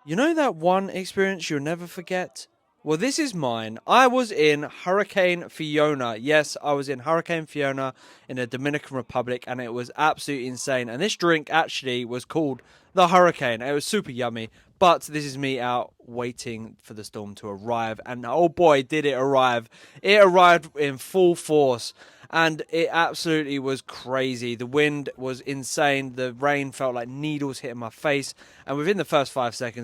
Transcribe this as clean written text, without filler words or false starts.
You know that one experience you'll never forget? Well, this is mine. I was in Hurricane Fiona. Yes, I was in Hurricane Fiona in the Dominican Republic, and it was absolutely insane. And this drink actually was called the Hurricane. It was super yummy. But this is me out waiting for the storm to arrive. And oh boy, did it arrive! It arrived in full force. And it absolutely was crazy. The wind was insane. The rain felt like needles hitting my face. And within the first 5 seconds,